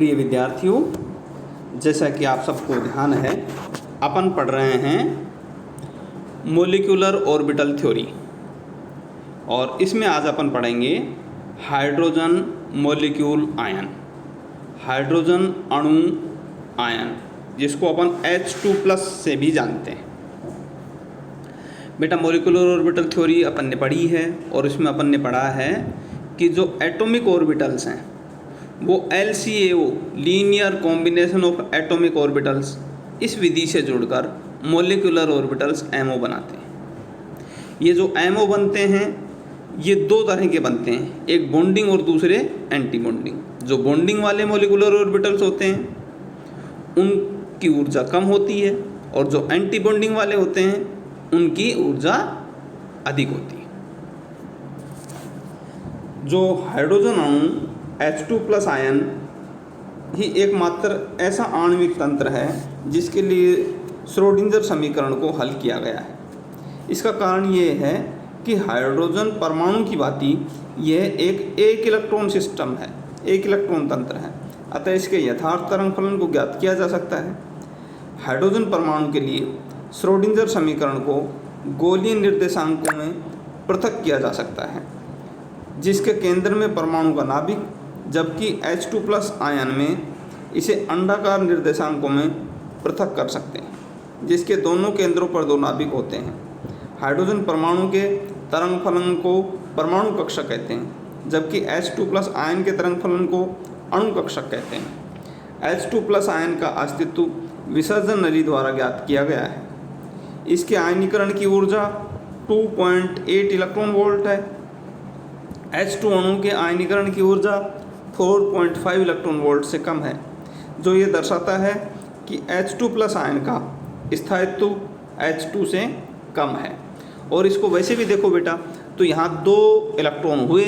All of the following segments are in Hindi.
प्रिय विद्यार्थियों, जैसा कि आप सबको ध्यान है, अपन पढ़ रहे हैं मोलिकुलर ऑर्बिटल थ्योरी और इसमें आज अपन पढ़ेंगे हाइड्रोजन मॉलिक्यूल आयन, हाइड्रोजन अणु आयन, जिसको अपन H2+ से भी जानते हैं। बेटा मोलिकुलर ऑर्बिटल थ्योरी अपन ने पढ़ी है और इसमें अपन ने पढ़ा है कि जो एटॉमिक ऑर्बिटल्स हैं वो LCAO linear combination of atomic orbitals इस विधि से जुड़कर मोलिकुलर ऑर्बिटल्स MO बनाते हैं। ये जो MO बनते हैं ये दो तरह के बनते हैं, एक बॉन्डिंग और दूसरे एंटी बॉन्डिंग। जो बॉन्डिंग वाले मोलिकुलर ऑर्बिटल्स होते हैं उनकी ऊर्जा कम होती है और जो एंटी बॉन्डिंग वाले होते हैं उनकी ऊर्जा अधिक होती है। जो हाइड्रोजन अणु H2+ आयन ही एकमात्र ऐसा आणविक तंत्र है जिसके लिए श्रोडिंगर समीकरण को हल किया गया है। इसका कारण ये है कि हाइड्रोजन परमाणु की भांति यह एक इलेक्ट्रॉन सिस्टम है, एक इलेक्ट्रॉन तंत्र है, अतः इसके यथार्थ तरंग फलन को ज्ञात किया जा सकता है। हाइड्रोजन परमाणु के लिए श्रोडिंगर समीकरण को गोलीय निर्देशांकों में पृथक किया जा सकता है, जिसके केंद्र में परमाणु का नाभिक, जबकि H2+ आयन में इसे अंडाकार निर्देशांकों में पृथक कर सकते हैं, जिसके दोनों केंद्रों पर दो नाभिक होते हैं। हाइड्रोजन परमाणु के तरंग फलन को परमाणु कक्षक कहते हैं, जबकि H2+ आयन के तरंग फलन को अणु कक्षक कहते हैं। H2+ आयन का अस्तित्व विसर्जन नली द्वारा ज्ञात किया गया है। इसके आयनीकरण की ऊर्जा 2.8 इलेक्ट्रॉन वोल्ट है। H2 अणु के आयनीकरण की ऊर्जा 4.5 इलेक्ट्रॉन वोल्ट से कम है, जो ये दर्शाता है कि H2+ आयन का स्थायित्व H2 से कम है। और इसको वैसे भी देखो बेटा, तो यहाँ दो इलेक्ट्रॉन हुए,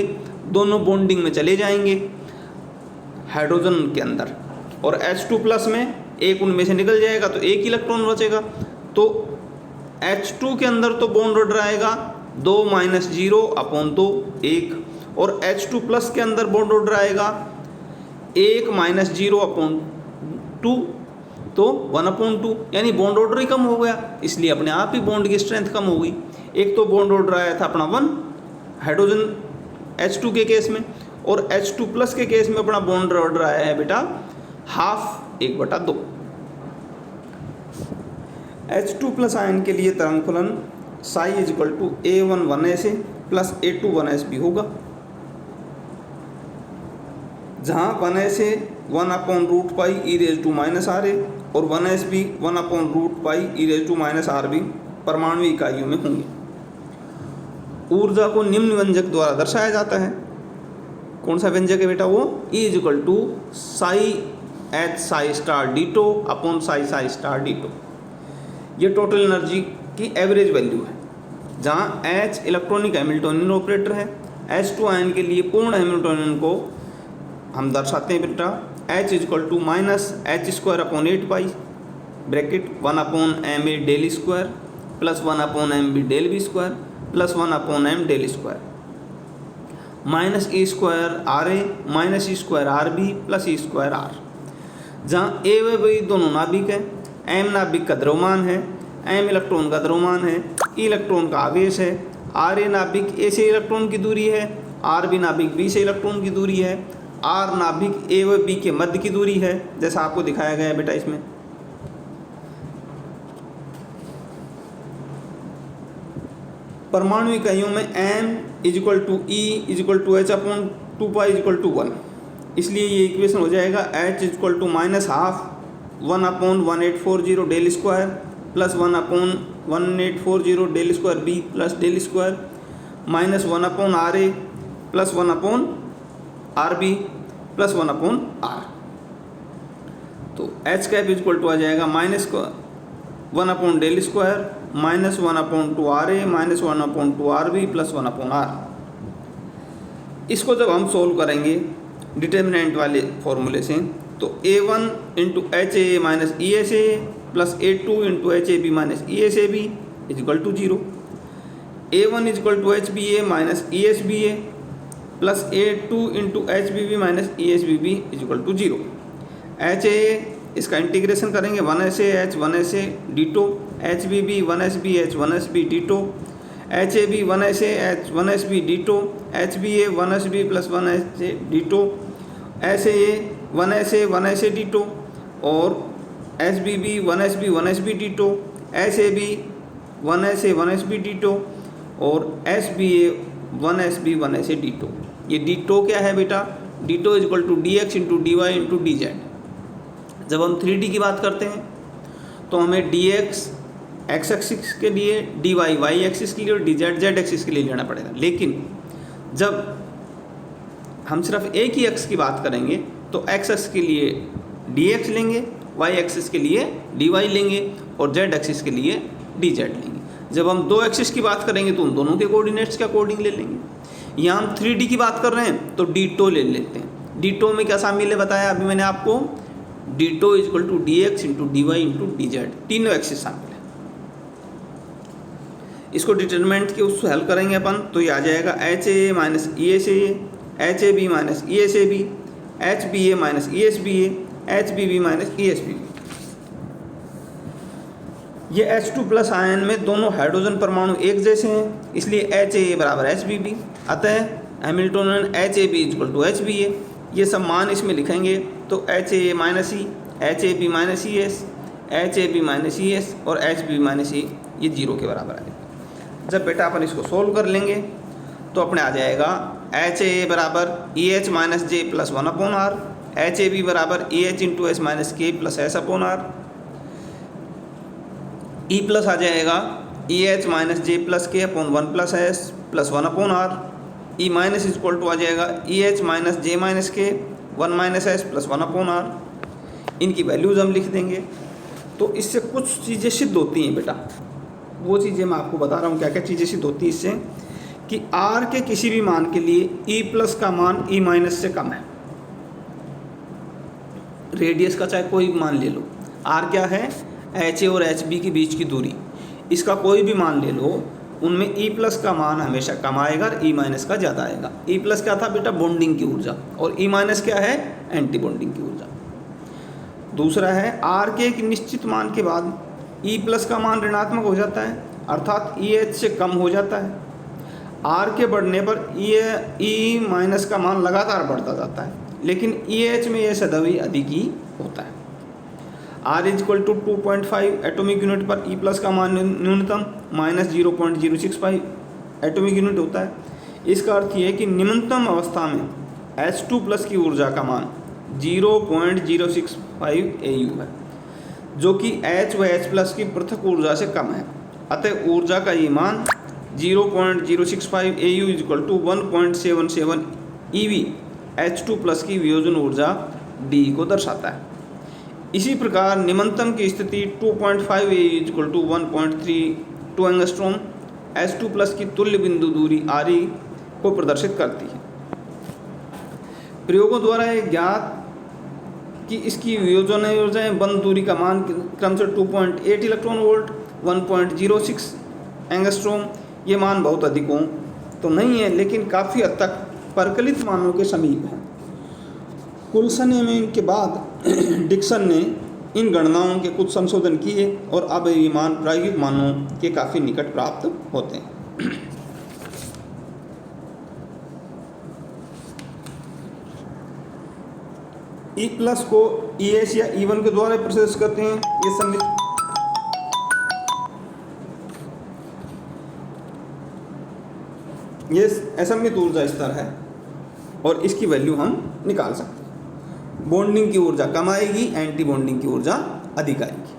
दोनों बॉन्डिंग में चले जाएंगे हाइड्रोजन के अंदर, और H2+ में एक उनमें से निकल जाएगा तो एक इलेक्ट्रॉन बचेगा। तो H2 के अंदर तो बॉन्ड ऑर्डर आएगा 2 - 0/2 1, और H2+ के अंदर बॉन्ड ऑर्डर आएगा 1 - 0/2, तो 1/2, यानी बॉन्ड ऑर्डर ही कम हो गया, इसलिए अपने आप ही बॉन्ड की स्ट्रेंथ कम हो गई। एक तो बॉन्ड ऑर्डर आया था अपना 1 हाइड्रोजन H2 के केस में, और H2+ के केस में अपना बॉन्ड ऑर्डर आया है बेटा 1/2 1/2। H2+ आयन के लिए तरंग फलन psi = A1 1SA + A2 1S भी होगा, जहाँ 1SA 1/√π e⁻⁻RA और 1S भी 1/√π e⁻⁻RB परमाणु इकाइयों में होंगे। ऊर्जा को निम्न व्यंजक द्वारा दर्शाया जाता है। कौन सा व्यंजक है बेटा? वो E = psi H psi*d2/psi d2। ये टोटल एनर्जी की एवरेज वैल्यू है, जहाँ H इलेक्ट्रॉनिक हैमिल्टोनियन ऑपरेटर है। H2 आयन के लिए पूर्ण हैमिल्टोनियन को हम दर्शाते हैं बेटा H = -h²/8π bracket 1/ma del² + 1/mb del², + 1/m del², -e²RA -e²RB + e²R, जहाँ A व B दोनों नाभिक हैं। M नाभिक का द्रव्यमान है, M इलेक्ट्रॉन का द्रव्यमान है, E इलेक्ट्रॉन का आवेश है, RA नाभिक A से इलेक्ट्रॉन की दूरी है, RB नाभिक B से इलेक्ट्रॉन की दूरी है, R नाभिक A व B के मध्य की दूरी है, जैसा आपको दिखाया गया है बेटा इसमें। परमाणु इकाइयों में M = E = h/2π = 1, इसलिए ये इक्वेशन हो जाएगा H = -12 1/1840 del² + 1/1840 del²B + del² -1/RA + 1/RB + 1/R। तो H कैप = आ जाएगा -1/del² -1/2RA -1/2RB + 1/R। इसको जब हम सोल्व करेंगे डिटर्मिनेंट वाले फॉर्मूले से, तो A1 × HAA - ESA + A2 × HAB - ESAB = 0। A1 = HBA - ESBA + A2 × HBB - ESBB = 0। H A इसका इंटीग्रेशन करेंगे 1SA H 1SA ditto, HBB 1SB H 1SB ditto, HAB 1SA H 1SB ditto, HBA 1SB plus 1SA ditto, SAA 1SA ditto और SBB 1SB ditto, SAB 1SA ditto और SBA 1SB डिटो। ये डिटो क्या है बेटा? Ditto is equal to DX into DY into DZ। जब हम 3D की बात करते हैं तो हमें DX x एक्सिस के लिए, DY y एक्सिस के लिए और DZ z एक्सिस के लिए लेना पड़ेगा। लेकिन जब हम सिर्फ एक ही x की बात करेंगे तो x एक्सिस के लिए DX लेंगे, y एक्सिस के लिए DY लेंगे और z एक्सिस के लिए DZ लेंगे। जब हम दो एक्सिस की बात करेंगे तो उन दोनों के कोऑर्डिनेट्स के अकॉर्डिंग ले लेंगे। यहाँ हम 3D की बात कर रहे हैं तो डिटो ले लेते हैं। डिटो में क्या शामिल है बताया अभी मैंने आपको? Ditto is equal to DX into DY into DZ, तीनों एक्सिस शामिल है। इसको डिटरमिनेंट के उससे हल करेंगे अपन तो ये आ जाएगा HAA minus ESAA, HAB minus ESAB, HBA minus ESBA, HBB minus ESBB। ये H2 प्लस आयन में दोनों हाइड्रोजन परमाणु एक जैसे हैं, इसलिए HAA बराबर HBB। अतः Hamiltonian HAB is equal to HBA। ये सब मान इसमें लिखेंगे तो HAA minus E, HAB minus ES, HAB minus ES और HB माइनस E ये 0 के बराबर आएगा। जब बेटा अपन इसको सोल्व कर लेंगे तो अपने आ जाएगा HAA बराबर EH minus J plus 1/R, HAB बराबर EH into S minus K plus S/R, E plus आ जाएगा EH minus J plus K upon 1 plus S plus 1/R, E minus is equal to आ जाएगा EH minus J minus K 1 minus S plus 1/R। इनकी वैल्यूज़ हम लिख देंगे। तो इससे कुछ चीज़ें सिद्ध होती हैं बेटा, वो चीज़ें मैं आपको बता रहा हूँ क्या क्या चीज़ें सिद्ध होती हैं इससे, कि R के किसी भी मान के लिए E प्लस का मान E माइनस से कम है। रेडियस का चाहे कोई भी मान ले लो, R क्या है? HA और HB के बीच की दूरी, इसका कोई भी मान ले लो, उनमें E प्लस का मान हमेशा कम आएगा और E माइनस का ज़्यादा आएगा। E प्लस क्या था बेटा? बॉन्डिंग की ऊर्जा, और E माइनस क्या है? एंटी बॉन्डिंग की ऊर्जा। दूसरा है R के एक निश्चित मान के बाद E प्लस का मान ऋणात्मक हो जाता है, अर्थात EH से कम हो जाता है। R के बढ़ने पर E माइनस का मान लगातार बढ़ता जाता है, लेकिन EH में यह सदैव ही अधिक ही होता है। R is equal to 2.5 atomic unit पर E प्लस का मान न्यूनतम माइनस 0.065 एटॉमिक यूनिट होता है। इसका अर्थ ये है कि निम्नतम अवस्था में H2 प्लस की ऊर्जा का मान 0.065 AU है, जो कि H व H प्लस की पृथक ऊर्जा से कम है। अतः ऊर्जा का ये मान 0.065 AU is equal to 1.77 EV H2 plus की वियोजन ऊर्जा D को दर्शाता है। इसी प्रकार निम्नतम की स्थिति 2.5 AU is equal to 1.32 angstrom H2 plus की तुल्य बिंदु दूरी RE को प्रदर्शित करती है। प्रयोगों द्वारा यह ज्ञात कि इसकी वियोजन ऊर्जाएं बंद दूरी का मान क्रम से 2.8 इलेक्ट्रॉन वोल्ट, 1.06 एंगस्ट्रॉम, ये मान बहुत अधिक हों तो नहीं है, लेकिन काफ़ी हद तक परकलित मानों के समीप है। कुलसन एवं के बाद डिक्सन ने इन गणनाओं के कुछ संशोधन किए और अब ये मान प्रायोगिक मानों के काफ़ी निकट प्राप्त होते हैं। E प्लस को EH या E1 के द्वारा प्रोसेस करते हैं। ये असमित ऊर्जा स्तर है और इसकी वैल्यू हम निकाल सकते हैं। बॉन्डिंग की ऊर्जा कम आएगी, एंटी बॉन्डिंग की ऊर्जा अधिक आएगी।